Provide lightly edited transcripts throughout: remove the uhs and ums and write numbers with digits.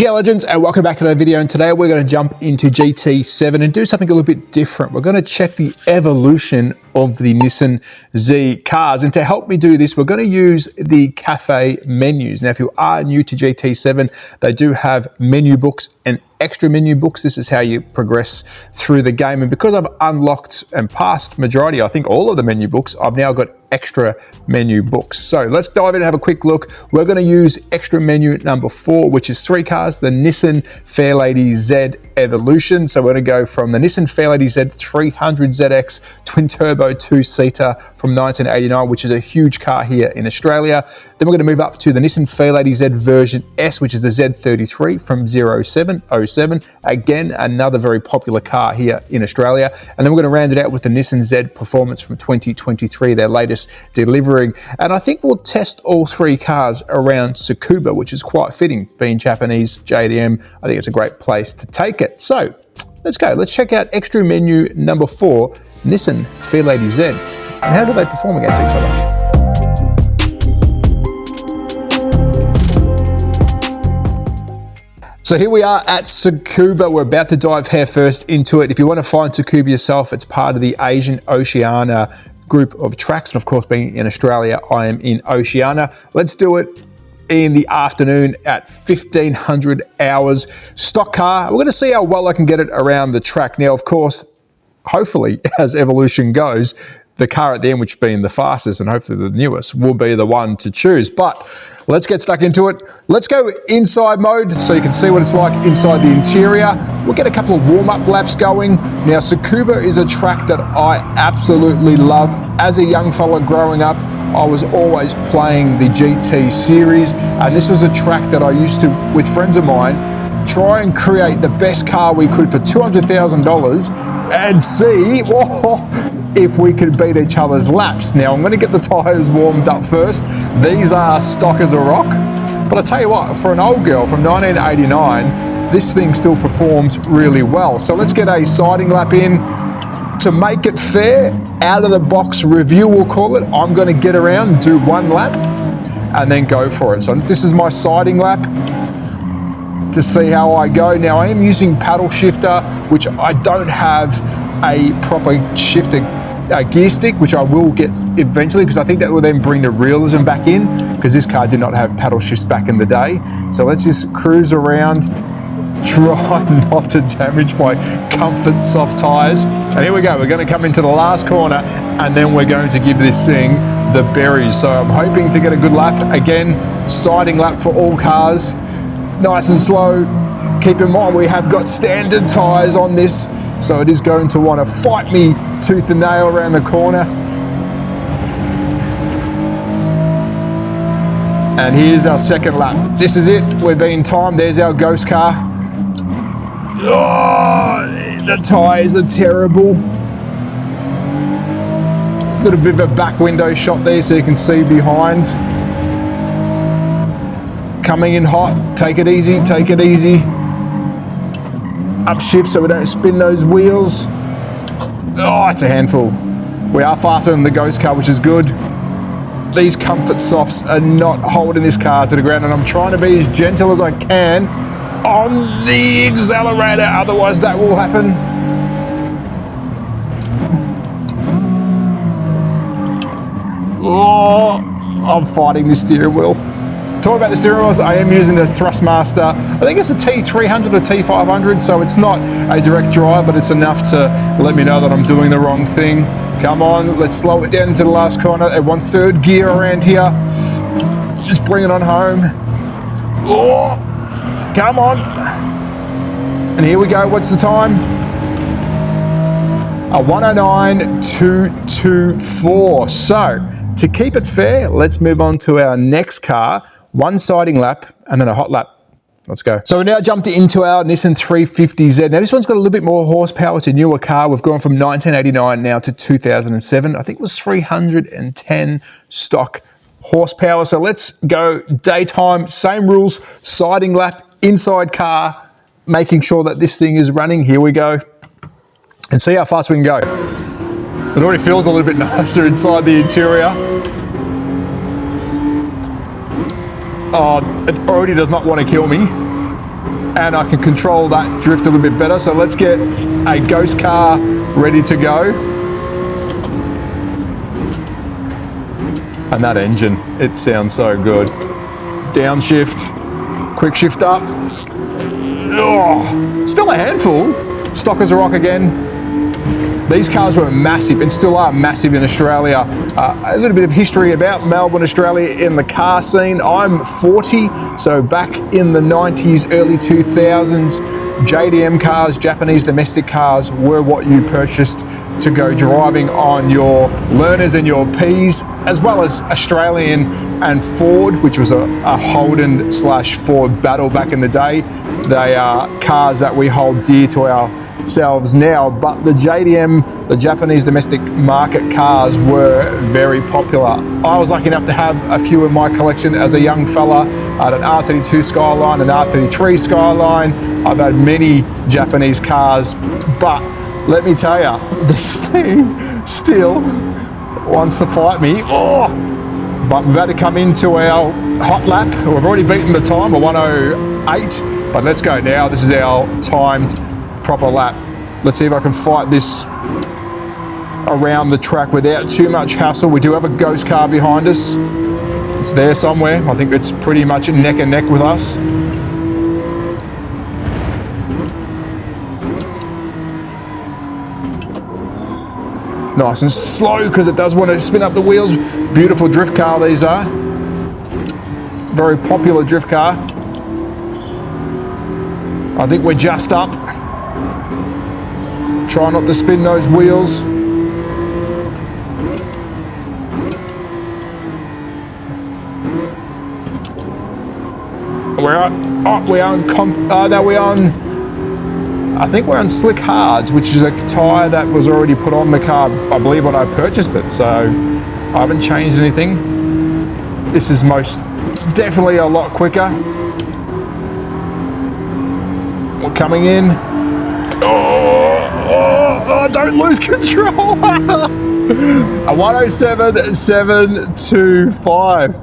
G'day legends, and welcome back to another video. And today we're going to jump into GT7 and do something a little bit different. We're going to check the evolution of the Nissan Z cars, and to help me do this we're going to use the cafe menus. Now if you are new to GT7, they do have menu books and extra menu books. This is how you progress through the game, and because I've unlocked and passed majority, I think all of the menu books, I've now got extra menu books. So let's dive in and have a quick look. We're going to use extra menu number 4, which is 3 cars, the Nissan Fairlady Z Evolution. So we're going to go from the Nissan Fairlady Z 300ZX twin turbo 2-seater from 1989, which is a huge car here in Australia. Then we're going to move up to the Nissan Fairlady Z version S, which is the Z33 from 07. Again, another very popular car here in Australia. And then we're going to round it out with the Nissan Z Performance from 2023, their latest delivery. And I think we'll test all 3 cars around Tsukuba, which is quite fitting, being Japanese JDM. I think it's a great place to take it. So let's go. Let's check out extra menu number 4, Nissan Fairlady Z. And how do they perform against each other? So here we are at Tsukuba. We're about to dive headfirst into it. If you want to find Tsukuba yourself, it's part of the Asian Oceania group of tracks. And of course, being in Australia, I am in Oceania. Let's do it in the afternoon at 1500 hours. Stock car. We're going to see how well I can get it around the track. Now, of course, hopefully, as evolution goes, the car at the end, which being the fastest and hopefully the newest, will be the one to choose. But let's get stuck into it. Let's go inside mode so you can see what it's like inside the interior. We'll get a couple of warm-up laps going. Now, Tsukuba is a track that I absolutely love. As a young fella growing up, I was always playing the GT series, and this was a track that I used to, with friends of mine, try and create the best car we could for $200,000 and see if we could beat each other's laps. Now I'm going to get the tyres warmed up first. These are stock as a rock, but I tell you what, for an old girl from 1989, this thing still performs really well. So let's get a siding lap in. To make it fair, out of the box review we'll call it, I'm going to get around, do 1 lap and then go for it. So this is my siding lap to see how I go. Now I am using paddle shifter, which I don't have a proper shifter gear stick, which I will get eventually, because I think that will then bring the realism back in, because this car did not have paddle shifts back in the day. So let's just cruise around, try not to damage my comfort soft tyres. And here we go, we're going to come into the last corner and then we're going to give this thing the berries. So I'm hoping to get a good lap. Again, siding lap for all cars. Nice and slow. Keep in mind we have got standard tyres on this, so it is going to want to fight me tooth and nail around the corner. And here's our second lap. This is it, we're being timed. There's our ghost car. Oh, the tyres are terrible. Little bit of a back window shot there so you can see behind. Coming in hot, take it easy, take it easy. Upshift so we don't spin those wheels. Oh, it's a handful. We are faster than the ghost car, which is good. These comfort softs are not holding this car to the ground, and I'm trying to be as gentle as I can on the accelerator, otherwise that will happen. Oh, I'm fighting this steering wheel. Talking about the steering wheels, I am using the Thrustmaster. I think it's a T300 or T500, so it's not a direct drive, but it's enough to let me know that I'm doing the wrong thing. Come on, let's slow it down into the last corner. It wants 3rd gear around here. Just bring it on home. Oh, come on. And here we go, what's the time? A 109.224. So, to keep it fair, let's move on to our next car. 1 siding lap and then a hot lap. Let's go. So we now jumped into our Nissan 350Z. Now this one's got a little bit more horsepower. It's a newer car. We've gone from 1989 now to 2007. I think it was 310 stock horsepower. So let's go daytime, same rules, siding lap, inside car, making sure that this thing is running. Here we go. And see how fast we can go. It already feels a little bit nicer inside the interior. Oh, it already does not want to kill me. and I can control that drift a little bit better. So let's get a ghost car ready to go. And that engine, it sounds so good. Downshift, quick shift up. Oh, still a handful. Stock as a rock again. These cars were massive and still are massive in Australia. A little bit of history about Melbourne, Australia in the car scene. I'm 40, so back in the 90s, early 2000s, JDM cars, Japanese domestic cars, were what you purchased to go driving on your learners and your Ps, as well as Australian and Ford, which was a Holden / Ford battle back in the day. They are cars that we hold dear to ourselves now, but the JDM, the Japanese domestic market cars, were very popular. I was lucky enough to have a few in my collection as a young fella. I had an R32 Skyline, an R33 Skyline. I've had many Japanese cars, but let me tell you, this thing still wants to fight me. Oh! But we're about to come into our hot lap. We've already beaten the time, a 1:08, but let's go now. This is our timed proper lap. Let's see if I can fight this around the track without too much hassle. We do have a ghost car behind us. It's there somewhere. I think it's pretty much neck and neck with us. Nice and slow because it does want to spin up the wheels. Beautiful drift car these are. Very popular drift car. I think we're just up. Try not to spin those wheels. We're on, I think we're on slick hards, which is a tyre that was already put on the car, I believe, when I purchased it. So I haven't changed anything. This is most definitely a lot quicker. We're coming in. Oh, don't lose control. A 107.725.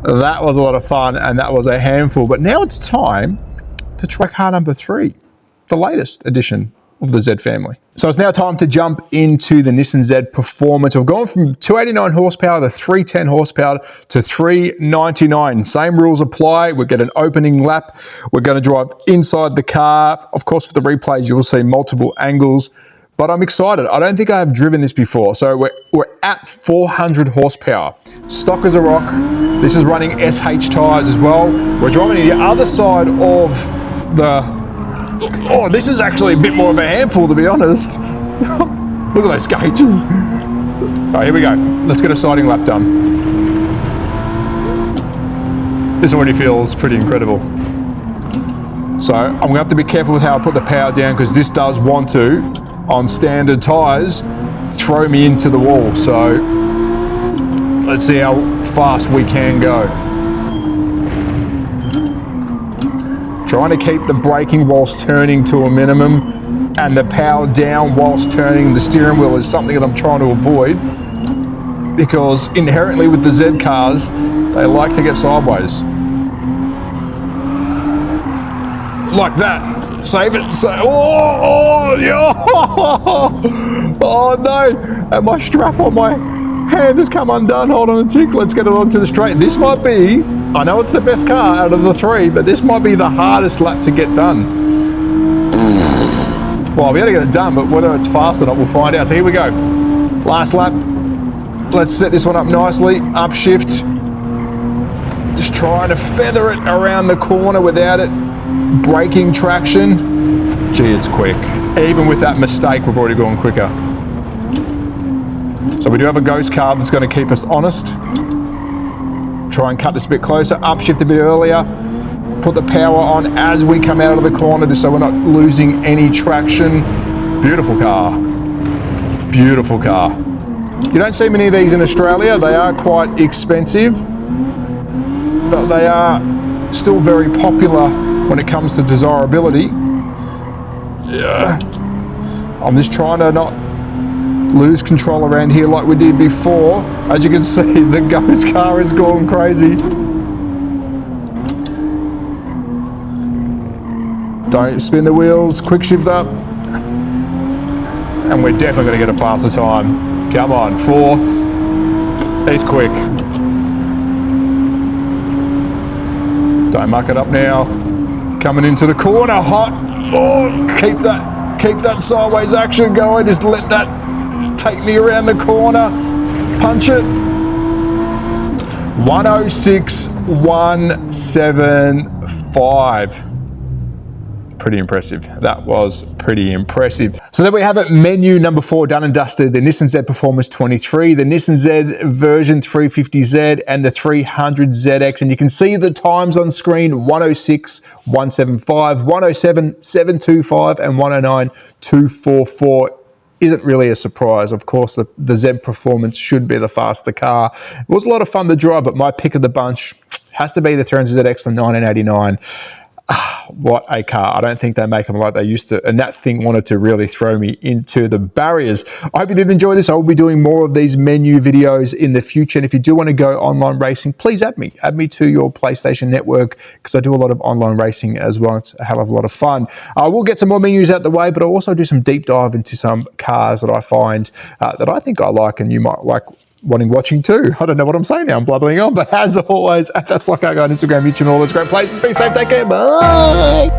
That was a lot of fun and that was a handful. But now it's time to try car number 3, the latest edition of the Z family. So it's now time to jump into the Nissan Z Performance. We've gone from 289 horsepower to 310 horsepower to 399. Same rules apply. We get an opening lap. We're going to drive inside the car. Of course, for the replays, you will see multiple angles, but I'm excited. I don't think I have driven this before. So we're at 400 horsepower. Stock as a rock. This is running SH tyres as well. We're driving to the other side of the... Oh, this is actually a bit more of a handful, to be honest. Look at those gauges. All right, here we go. Let's get a siding lap done. This already feels pretty incredible. So I'm going to have to be careful with how I put the power down because this does want to, on standard tyres, throw me into the wall. So let's see how fast we can go. Trying to keep the braking whilst turning to a minimum and the power down whilst turning the steering wheel is something that I'm trying to avoid because inherently with the Z cars, they like to get sideways. Like that. Save it. Oh no. And my strap on my hand has come undone. Hold on a tick. Let's get it onto the straight. This might be, I know it's the best car out of the 3, but this might be the hardest lap to get done. Well, we got to get it done, but whether it's fast or not, we'll find out. So here we go. Last lap. Let's set this one up nicely. Upshift. Just trying to feather it around the corner without it braking traction. Gee, it's quick. Even with that mistake, we've already gone quicker. So we do have a ghost car that's going to keep us honest. Try and cut this a bit closer, upshift a bit earlier, put the power on as we come out of the corner just so we're not losing any traction. Beautiful car. Beautiful car. You don't see many of these in Australia. They are quite expensive, but they are still very popular when it comes to desirability. Yeah. I'm just trying to not lose control around here like we did before. As you can see, the ghost car is going crazy. Don't spin the wheels, quick shift up. And we're definitely going to get a faster time. Come on, fourth. He's quick. Don't muck it up now. Coming into the corner, hot. Oh, keep that sideways action going. Just let that take me around the corner. Punch it. 106.175. Pretty impressive. That was pretty impressive. So there we have it, menu number 4 done and dusted. The Nissan Z Performance 23, the Nissan Z version 350Z, and the 300ZX. And you can see the times on screen: 106.175, 107.725, and 109.244. Isn't really a surprise. Of course, the Z Performance should be the faster car. It was a lot of fun to drive, but my pick of the bunch has to be the 300ZX from 1989. What a car. I don't think they make them like they used to, and that thing wanted to really throw me into the barriers. I hope you did enjoy this. I will be doing more of these menu videos in the future, and if you do want to go online racing, please add me to your PlayStation network, because I do a lot of online racing as well. It's a hell of a lot of fun. I will get some more menus out the way, but I'll also do some deep dive into some cars that I find that I think I like and you might like watching too. I don't know what I'm saying now. I'm blabbering on, but as always, that's like I go on Instagram, YouTube, and all those great places. Be safe, take care, bye.